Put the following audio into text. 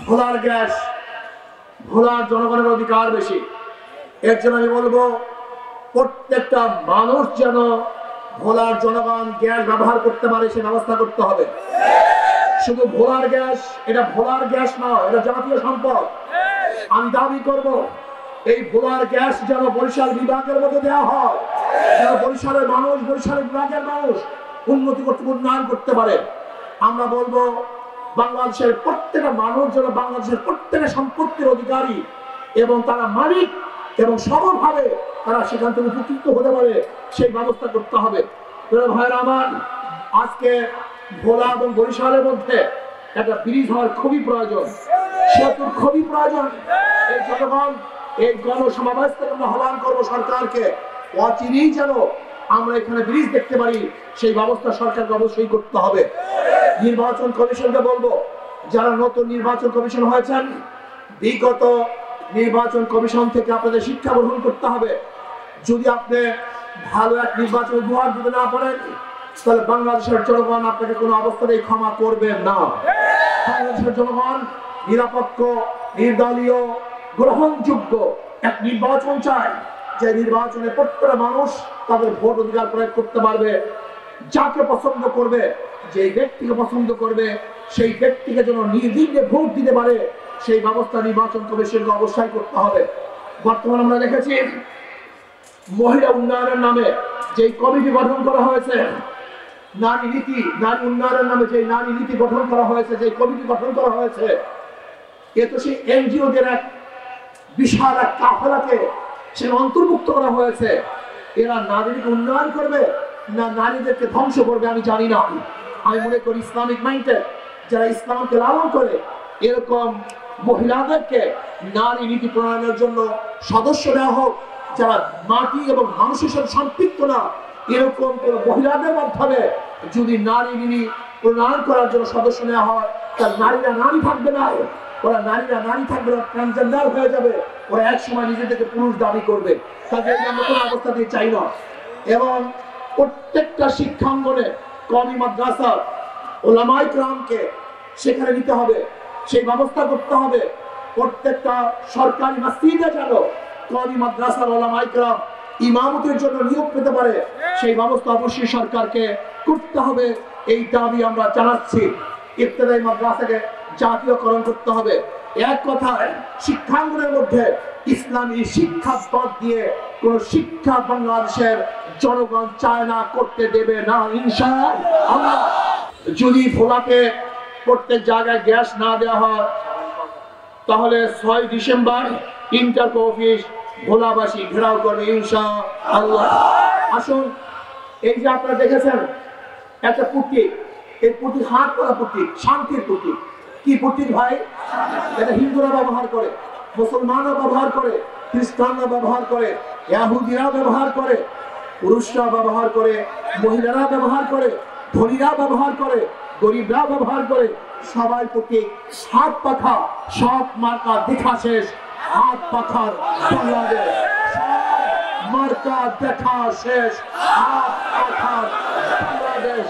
ভোলার গ্যাস, ভোলার জনগণের অধিকার বেশি। এর জন্য আমি বলবো প্রত্যেকটা মানুষ যেন ভোলার জনগণ গ্যাস ব্যবহার করতে পারে সে ব্যবস্থা করতে হবে। শুধু ভোলার গ্যাস, এটা ভোলার গ্যাস নয়, এটা জাতীয় সম্পদ। আমি দাবি করব এই ভোলার গ্যাস যেন বরিশাল বিভাগের মধ্যে দেওয়া হয়, যেন বরিশালের মানুষ, বরিশালের বিভাগের মানুষ উন্নতি করতে, উন্নয়ন করতে পারে। আমরা বলবো বাংলাদেশের প্রত্যেকটা মানুষ যেন বাংলাদেশের প্রত্যেকটা সম্পত্তির অধিকারী এবং তারা মালিক এবং সমানভাবে তারা সেখান থেকে উপকৃত হতে পারে সেই ব্যবস্থা করতে হবে। ভাইয়েরা আমার, আজকে ভোলা এবং বরিশালের মধ্যে একটা ব্রিজ হওয়ার খুবই প্রয়োজন, সেতুর খুবই প্রয়োজন। এই জনগণ এই গণসমাবেশ থেকে আমরা আহ্বান করবো সরকারকে অচিরেই যেন আমরা এখানে ব্রিজ দেখতে পারি সেই ব্যবস্থা সরকারকে অবশ্যই করতে হবে। নির্বাচন কমিশনকে বলবো, যারা নতুন নির্বাচন কমিশন হয়েছেন, বিগত নির্বাচন কমিশন থেকে আপনাদের শিক্ষা গ্রহণ করতে হবে। যদি আপনি ভালো এক নির্বাচন উপহার দিতে না পারেন তাহলে বাংলাদেশের জনগণ আপনাকে কোনো অবস্থাতেই ক্ষমা করবেন না। বাংলাদেশের জনগণ নিরপেক্ষ, নির্দলীয়, গ্রহণযোগ্য এক নির্বাচন চায়, যে নির্বাচনে প্রত্যেকটা মানুষ তাদের ভোট অধিকার প্রয়োগ করতে পারবে। যাকে পছন্দ করবে, যে ব্যক্তিকে পছন্দ করবে, সেই ব্যক্তিকে যেন নির্বিঘ্নে ভোট দিতে পারে সেই ব্যবস্থা নির্বাচন কমিশনকে অবশ্যই করতে হবে। বর্তমানে আমরা দেখেছি মহিলা উন্নয়নের নামে যে কমিটি গঠন করা হয়েছে, নারী নীতি, নারী উন্নয়নের নামে যে নারী নীতি গঠন করা হয়েছে, যে কমিটি গঠন করা হয়েছে, এ তো সেই এনজিওদের এক বিশাল এক কাফেলাকে সে অন্তর্ভুক্ত করা হয়েছে। এরা নারীকে উন্নয়ন করবে না নারীদেরকে ধ্বংস করবে আমি জানি না। আমি মনে করি ইসলামিক মাইন্ডেড যারা ইসলামকে লালন করে এরকম মহিলাদেরকে নারী নীতি প্রণয়নের জন্য সদস্য দেওয়া হোক, যারা মাটি এবং মানুষের সাথে সম্পৃক্ত না এরকম কোন মহিলাদের মাধ্যমে যদি নারী নীতি প্রণয়ন করার জন্য সদস্য নেওয়া হয়, তার নারীরা নারী থাকবে না, ওরা নারীরা নারী থাকবে না, ট্রান্সজেন্ডার হয়ে যাবে, ওরা এক সময় নিজেদেরকে পুরুষ দাবি করবে। তাদের আমরা কোনো অবস্থাতেই চাই না। এবং প্রত্যেকটা শিক্ষাঙ্গনে কওমি মাদ্রাসা ওলামায়ে কেরামকে সেখানে নিতে হবে, সেই ব্যবস্থা করতে হবে। প্রত্যেকটা সরকারি মসজিদে যেন কওমি মাদ্রাসার ওলামায়ে কেরাম ইমামতের জন্য নিয়োগ পেতে পারে সেই ব্যবস্থা অবশ্যই সরকারকে করতে হবে। এই দাবি আমরা জানাচ্ছি। ইবতেদায়ী মাদ্রাসাকে জাতীয়করণ করতে হবে। এক কথায় শিক্ষাঙ্গনের মধ্যে ইসলামী শিক্ষা বাদ দিয়ে কোন শিক্ষা বাংলাদেশের জনগণ চায় না, করতে দেবে না ইনশাআল্লাহ। যদি ভোলাকে প্রত্যেক জায়গায় গ্যাস না দেওয়া হয় তাহলে 6 ডিসেম্বর ইন্টারকো অফিস ভোলাবাসী ঘেরাও করবে ইনশাআল্লাহ। আসুন, এই যে আপনারা দেখেছেন একটা প্রতীক, এই প্রতীক হাত করা প্রতীক, শান্তির প্রতীক। কি প্রতীক ভাই? এটা হিন্দুরা ব্যবহার করে, মুসলমানরা ব্যবহার করে, খ্রিস্টানরা ব্যবহার করে, ইহুদিরা ব্যবহার করে, পুরুষরা ব্যবহার করে, মহিলারা ব্যবহার করে, ধনীরা ব্যবহার করে, গরিবরা ব্যবহার করে। সবাই প্রতীক হাত পাখা, সব মার্কা দেখা শেষ, হাত পাখার বাংলাদেশ, সব মার্কা দেখা শেষ, হাত পাখার বাংলাদেশ।